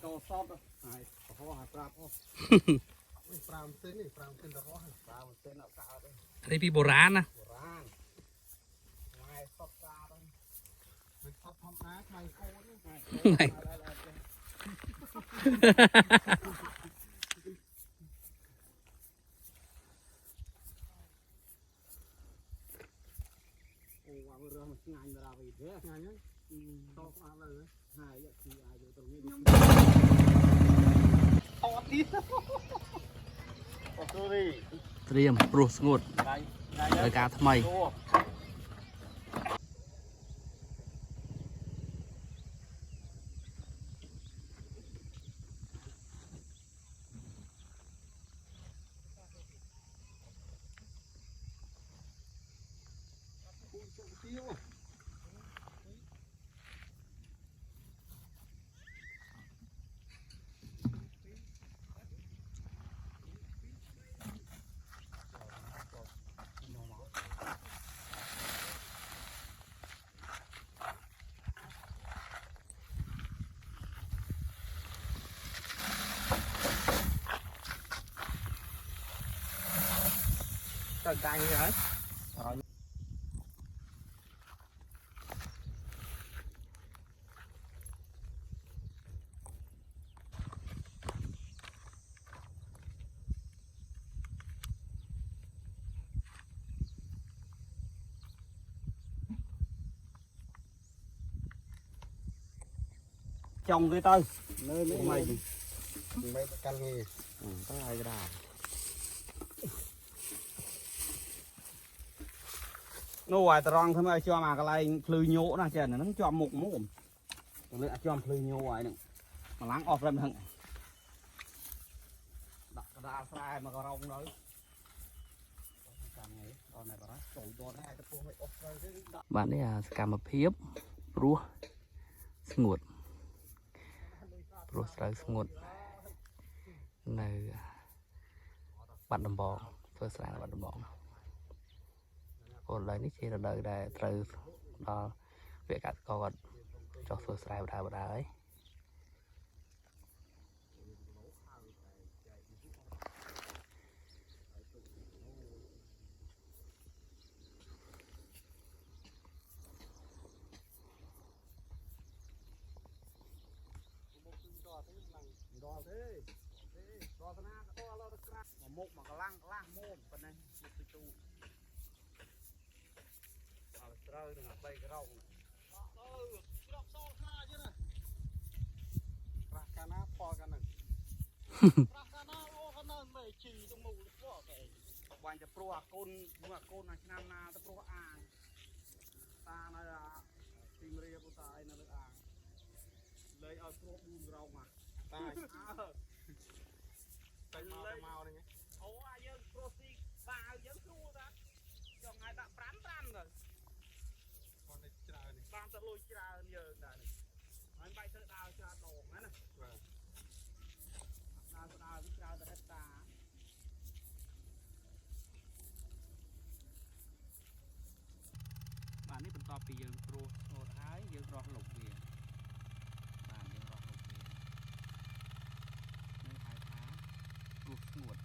โตซอฟหายพอหายปลาพอปลาเส้นนี่ปลาเส้นตะพอปลาเส้นเอาปลาไปอันนี้พี่โบราณนะโบราณไม่ซอฟปลาไปมันซอฟทำน้าไม่โคนี่ไม่โอ้วางเรือมันงานเราไปเถอะงานนี้ตอกมาเลยหายอย่างที่อายุตรงนี้ตอดดิเตรียมปลุกสงบรายการทำไมTrời cay như thế trồng cái tơi nơi mày mày căn nghề có ai cái đào nó ngoài tròn thôi mà cho mà cái này phơi nhổ nè chèn nó cho mục mồm lấy cho phơi nhổ ngoài nè mà láng off lên thằng đặt ra sai mà có rong đấy បាទនេះសកម្មភាពព្រោះស្ងួតព្រោះស្រូវស្ងួតនៅបាត់ដំបងធ្វើស្រែនៅបាត់ដំបងពលឡើយនេះជារដូវដែលត្រូវដល់វគ្គកសិករគាត់ចុះធ្វើស្រែបដាបដាហើយមុខមកកន្លងមុំប៉ុណ្ណេះមុខទីទូអត់ត្រូវនឹងអា3ក្រោកក្របសោខ្លាចឹងណាប្រាស់កាណាផលកានឹងប្រាស់កាណាអូកានឹងមិនជីទៅមូលពួកគេបាញ់តែព្រោះអាកូនមួយអាកូនឆ្នាំណាទៅព្រោះអាងតានៅទីមរៀបតាឯនៅលើអាងលេងឲ្យព្រោះ4ក្រោកមកតាតែមកនេះអូអាយើងប្រូស៊ីបាវយើងស្រួលតាចង់ឲ្យដាក់5ទៅគាត់ទៅច្រើននេះបានទៅលុយច្រើនយើងដែរហើយបាច់ទៅដើរច្រើនដងណាបាទដើរទៅច្រើនទៅហិតតាបាទនេះបន្ទាប់ពីយើងព្រោះស្ងួតហើយយើងរស់លុបវាបាទយើងរស់លុបវានឹងហៅថាព្រោះស្ងួត